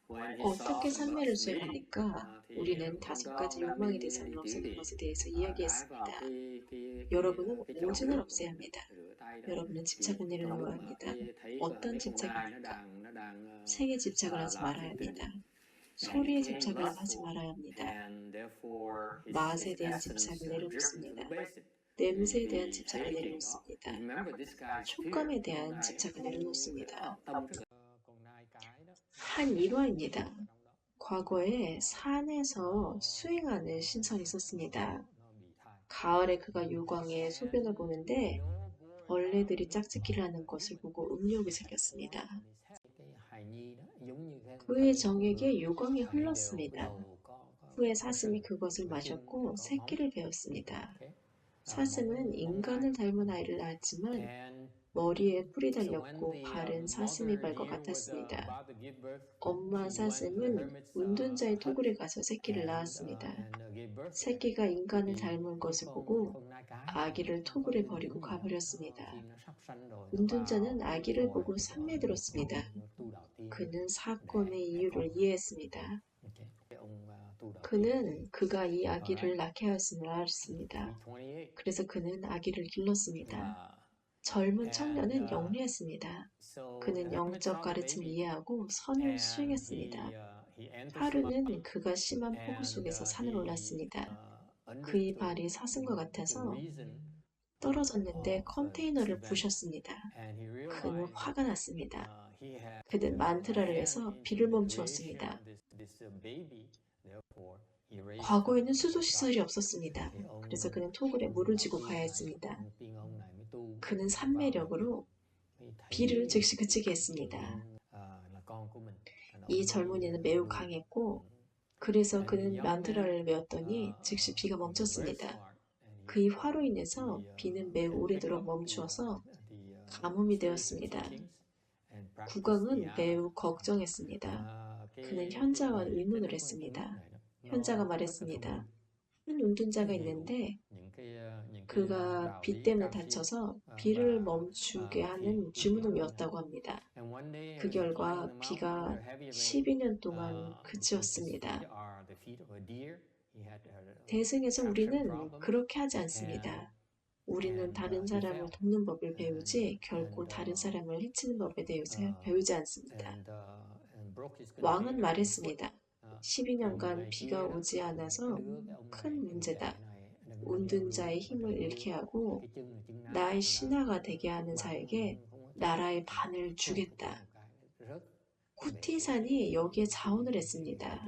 어떻게 산매를 수행합니까? 우리는 5가지 욕망에 대해서는 없애는 것에 대해서 이야기했습니다. 여러분은 오진을 없애야 합니다. 여러분은 집착을 내려놓아야 합니다. 어떤 집착입니까? 색에 집착을 하지 말아야 합니다. 소리에 집착을 하지 말아야 합니다. 맛에 대한 집착을 내려놓습니다. 냄새에 대한 집착을 내려놓습니다. 촉감에 대한 집착을 내려놓습니다. 한 일화입니다. 과거에 산에서 수행하는 신선이 있었습니다. 가을에 그가 유광에 소변을 보는데 벌레들이 짝짓기를 하는 것을 보고 음욕이 생겼습니다. 그의 정액에 유광이 흘렀습니다. 후에 사슴이 그것을 마셨고 새끼를 베었습니다. 사슴은 인간을 닮은 아이를 낳았지만 머리에 뿔이 달렸고 발은 사슴의 발과 같았습니다. 엄마 사슴은 운둔자의 토굴에 가서 새끼를 낳았습니다. 새끼가 인간을 닮은 것을 보고 아기를 토굴에 버리고 가버렸습니다. 운둔자는 아기를 보고 산매들었습니다. 그는 사건의 이유를 이해했습니다. 그는 그가 이 아기를 낳게 하였음을 알았습니다. 그래서 그는 아기를 길렀습니다. 젊은 청년은 영리했습니다. 그는 영적 가르침을 이해하고 선을 수행했습니다. 하루는 그가 심한 폭우 속에서 산을 올랐습니다. 그의 발이 사슴과 같아서 떨어졌는데 컨테이너를 부셨습니다. 그는 화가 났습니다. 그는 만트라를 해서 비를 멈추었습니다. 과거에는 수도시설이 없었습니다. 그래서 그는 토굴에 물을 쥐고 가야 했습니다. 그는 산매력으로 비를 즉시 그치게 했습니다. 이 젊은이는 매우 강했고 그래서 그는 만트라를 외웠더니 즉시 비가 멈췄습니다. 그의 화로 인해서 비는 매우 오래도록 멈추어서 가뭄이 되었습니다. 국왕은 매우 걱정했습니다. 그는 현자와 의논을 했습니다. 현자가 말했습니다. 한 운둔자가 있는데 그가 비 때문에 다쳐서 비를 멈추게 하는 주문을 외웠다고 합니다. 그 결과 비가 12년 동안 그치었습니다. 대승에서 우리는 그렇게 하지 않습니다. 우리는 다른 사람을 돕는 법을 배우지 결코 다른 사람을 해치는 법에 대해서 배우지 않습니다. 왕은 말했습니다. 12년간 비가 오지 않아서 큰 문제다. 운둔자의 힘을 잃게 하고 나의 신하가 되게 하는 자에게 나라의 반을 주겠다. 쿠티산이 여기에 자원을 했습니다.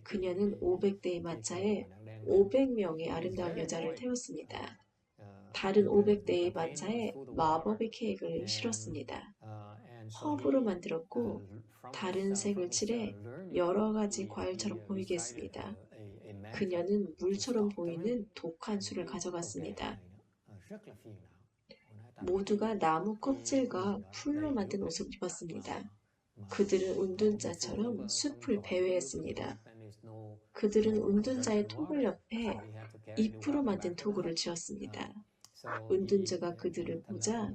그녀는 500대의 마차에 500명의 아름다운 여자를 태웠습니다. 다른 500대의 마차에 마법의 케이크를 실었습니다. 허브로 만들었고 다른 색을 칠해 여러 가지 과일처럼 보이게 했습니다. 그녀는 물처럼 보이는 독한 술을 가져갔습니다. 모두가 나무 껍질과 풀로 만든 옷을 입었습니다. 그들은 운둔자처럼 숲을 배회했습니다. 그들은 운둔자의 토굴 옆에 잎으로 만든 토굴을 지었습니다. 운둔자가 그들을 보자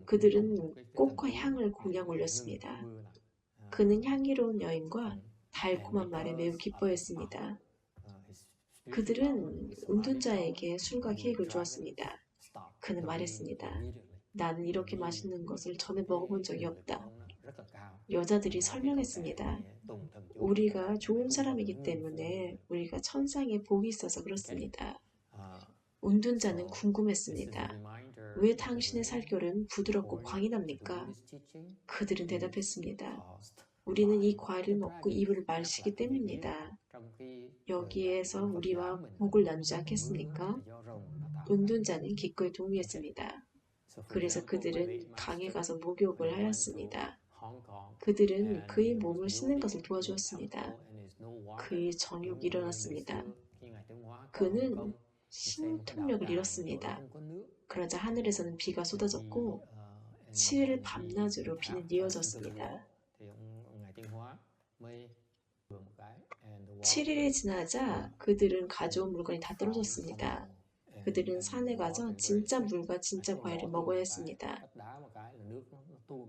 그들은 꽃과 향을 공양 올렸습니다. 그는 향기로운 여인과 달콤한 말에 매우 기뻐했습니다. 그들은 운둔자에게 술과 케이크를 주었습니다. 그는 말했습니다. 나는 이렇게 맛있는 것을 전에 먹어본 적이 없다. 여자들이 설명했습니다. 우리가 좋은 사람이기 때문에 우리가 천상에 복이 있어서 그렇습니다. 운둔자는 궁금했습니다. 왜 당신의 살결은 부드럽고 광이 납니까? 그들은 대답했습니다. 우리는 이 과일을 먹고 입을 마시기 때문입니다. 여기에서 우리와 복을 나누지 않겠습니까? 운둔자는 기꺼이 동의했습니다. 그래서 그들은 강에 가서 목욕을 하였습니다. 그들은 그의 몸을 씻는 것을 도와주었습니다. 그의 정욕이 일어났습니다. 그는 신통력을 잃었습니다. 그러자 하늘에서는 비가 쏟아졌고 7일 밤낮으로 비는 이어졌습니다. 7일이 지나자 그들은 가져온 물건이 다 떨어졌습니다. 그들은 산에 가서 진짜 물과 진짜 과일을 먹어야 했습니다.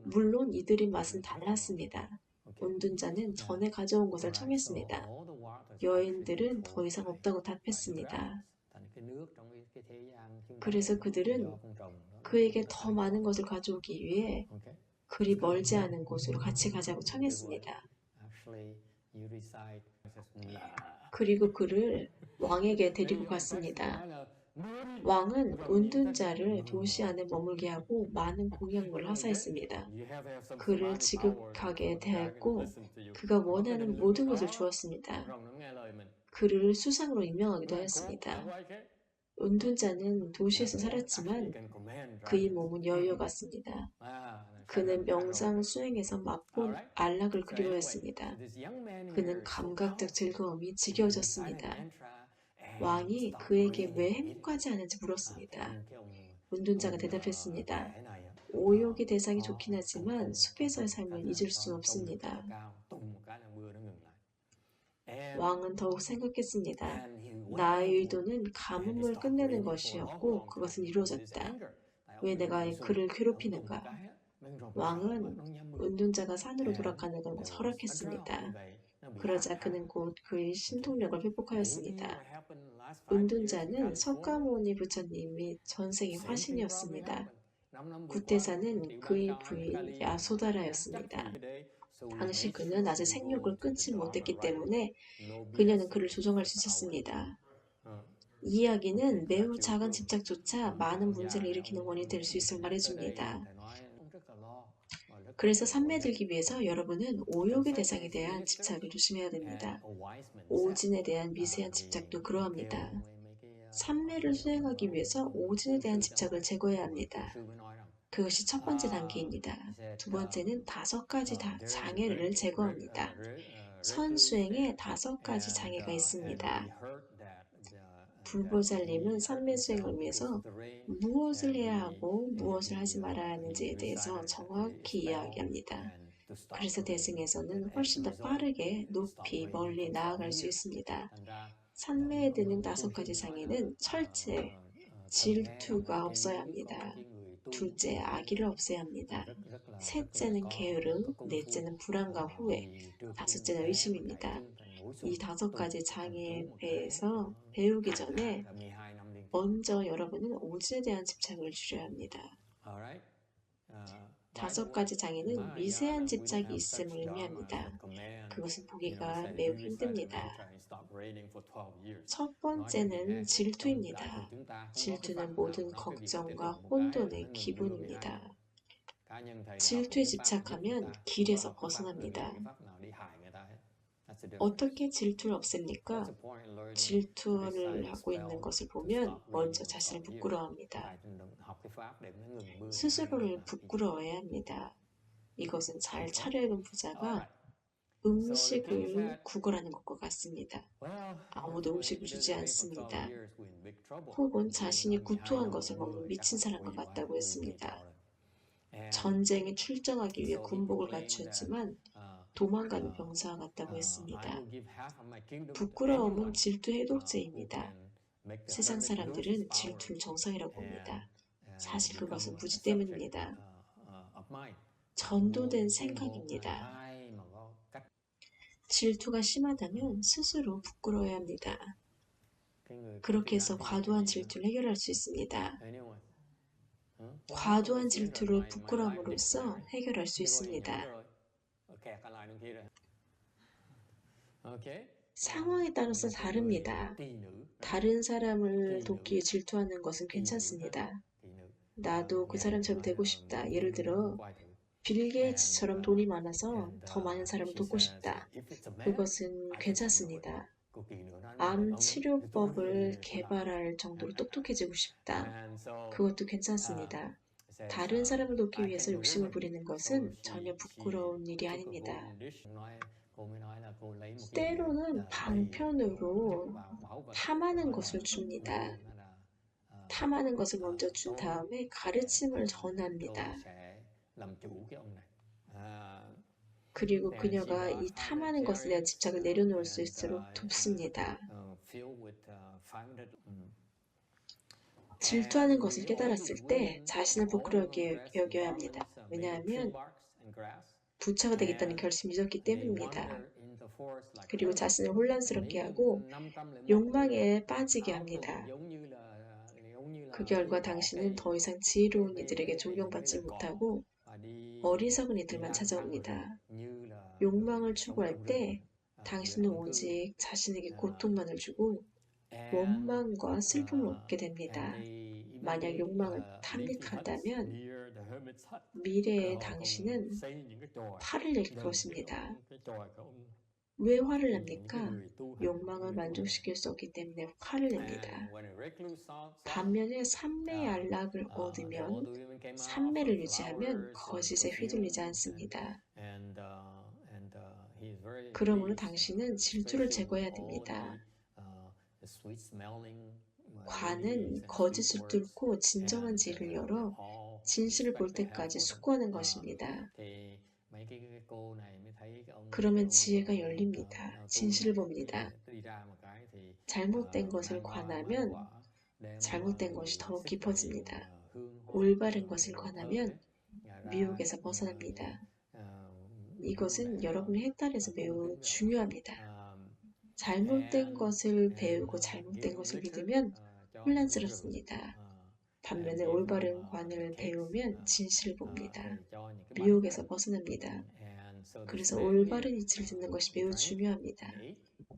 물론 이들의 맛은 달랐습니다. 운둔자는 전에 가져온 것을 청했습니다. 여인들은 더 이상 없다고 답했습니다. 그래서 그들은 그에게 더 많은 것을 가져오기 위해 그리 멀지 않은 곳으로 같이 가자고 청했습니다. 그리고 그를 왕에게 데리고 갔습니다. 왕은 운둔자를 도시 안에 머물게 하고 많은 공약물을 하사했습니다. 그를 지극하게 대했고 그가 원하는 모든 것을 주었습니다. 그를 수상으로 임명하기도 하였습니다. 운둔자는 도시에서 살았지만 그의 몸은 여유였습니다. 그는 명상 수행에서 맛본 안락을 그리워했습니다. 그는 감각적 즐거움이 지겨워졌습니다. 왕이 그에게 왜 행복하지 않은지 물었습니다. 운둔자가 대답했습니다. 오욕의 대상이 좋긴 하지만 숲에서의 삶을 잊을 수 없습니다. 왕은 더욱 생각했습니다. 나의 의도는 가뭄을 끝내는 것이었고 그것은 이루어졌다. 왜 내가 그를 괴롭히는가? 왕은 운둔자가 산으로 돌아가는 것을 허락했습니다. 그러자 그는 곧 그의 신통력을 회복하였습니다. 운둔자는 석가모니 부처님이 전생의 화신이었습니다. 구태사는 그의 부인 야소다라였습니다. 당시 그는 아직 생육을 끊지 못했기 때문에 그녀는 그를 조종할 수 있었습니다. 이 이야기는 매우 작은 집착조차 많은 문제를 일으키는 원인이 될 수 있음을 말해줍니다. 그래서 산매에 들기 위해서 여러분은 오욕의 대상에 대한 집착을 조심해야 됩니다. 오진에 대한 미세한 집착도 그러합니다. 산매를 수행하기 위해서 오진에 대한 집착을 제거해야 합니다. 그것이 첫 번째 단계입니다. 두 번째는 5가지 장애를 제거합니다. 선수행에 5가지 장애가 있습니다. 불보살님은 산매수행을 위해서 무엇을 해야 하고 무엇을 하지 말아야 하는지에 대해서 정확히 이야기합니다. 그래서 대승에서는 훨씬 더 빠르게 높이 멀리 나아갈 수 있습니다. 산매에 드는 5가지 장애는 첫째, 질투가 없어야 합니다. 둘째, 악의를 없애야 합니다. 셋째는 게으름, 넷째는 불안과 후회, 다섯째는 의심입니다. 이 5가지 장애에 대해서 배우기 전에 먼저 여러분은 오진에 대한 집착을 줄여야 합니다. 5가지 장애는 미세한 집착이 있음을 의미합니다. 그것은 보기가 매우 힘듭니다. 첫 번째는 질투입니다. 질투는 모든 걱정과 혼돈의 기본입니다. 질투에 집착하면 길에서 벗어납니다. 어떻게 질투를 없앱니까? 질투를 하고 있는 것을 보면 먼저 자신을 부끄러워합니다. 스스로를 부끄러워해야 합니다. 이것은 잘 차려입은 부자가 음식을 구걸하는 것과 같습니다. 아무도 음식을 주지 않습니다. 혹은 자신이 구토한 것을 먹는 미친 사람과 같다고 했습니다. 전쟁에 출정하기 위해 군복을 갖추었지만 도망가는 병사와 같다고 했습니다. 부끄러움은 질투 해독제입니다. 세상 사람들은 질투를 정상이라고 봅니다. 사실 그것은 무지 때문입니다. 전도된 생각입니다. 질투가 심하다면 스스로 부끄러워야 합니다. 그렇게 해서 과도한 질투를 해결할 수 있습니다. 과도한 질투를 부끄러움으로써 해결할 수 있습니다. 상황에 따라서 다릅니다. 다른 사람을 돕기에 질투하는 것은 괜찮습니다. 나도 그 사람처럼 되고 싶다. 예를 들어 빌 게이츠처럼 돈이 많아서 더 많은 사람을 돕고 싶다. 그것은 괜찮습니다. 암 치료법을 개발할 정도로 똑똑해지고 싶다. 그것도 괜찮습니다. 다른 사람을 돕기 위해서 욕심을 부리는 것은 전혀 부끄러운 일이 아닙니다. 때로는 방편으로 탐하는 것을 줍니다. 탐하는 것을 먼저 준 다음에 가르침을 전합니다. 그리고 그녀가 이 탐하는 것에 대한 집착을 내려놓을 수 있도록 돕습니다. 질투하는 것을 깨달았을 때 자신을 부끄럽게 여겨야 합니다. 왜냐하면 부처가 되겠다는 결심이 있었기 때문입니다. 그리고 자신을 혼란스럽게 하고 욕망에 빠지게 합니다. 그 결과 당신은 더 이상 지혜로운 이들에게 존경받지 못하고 어리석은 이들만 찾아옵니다. 욕망을 추구할 때 당신은 오직 자신에게 고통만을 주고 원망과 슬픔을 얻게 됩니다. 만약 욕망을 탐닉한다면 미래의 당신은 화를 낼 것입니다. 왜 화를 냅니까? 욕망을 만족시킬 수 없기 때문에 화를 냅니다. 반면에 삼매의 안락을 얻으면 삼매를 유지하면 거짓에 휘둘리지 않습니다. 그러므로 당신은 질투를 제거해야 됩니다. 관은 거짓을 뚫고 진정한 지혜를 열어 진실을 볼 때까지 숙고하는 것입니다. 그러면 지혜가 열립니다. 진실을 봅니다. 잘못된 것을 관하면 잘못된 것이 더욱 깊어집니다. 올바른 것을 관하면 미혹에서 벗어납니다. 이것은 여러분의 행달에서 매우 중요합니다. 잘못된 것을 배우고 잘못된 것을 믿으면 혼란스럽습니다. 반면에 올바른 관을 배우면 진실을 봅니다. 미혹에서 벗어납니다. 그래서 올바른 이치를 듣는 것이 매우 중요합니다.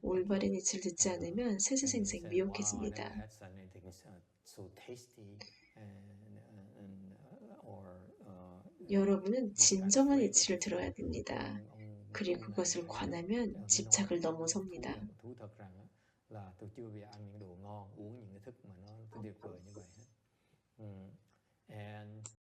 올바른 이치를 듣지 않으면 세세생생 미혹해집니다. 여러분은 진정한 이치를 들어야 됩니다. 그리고 그것을 관하면 집착을 넘어섭니다.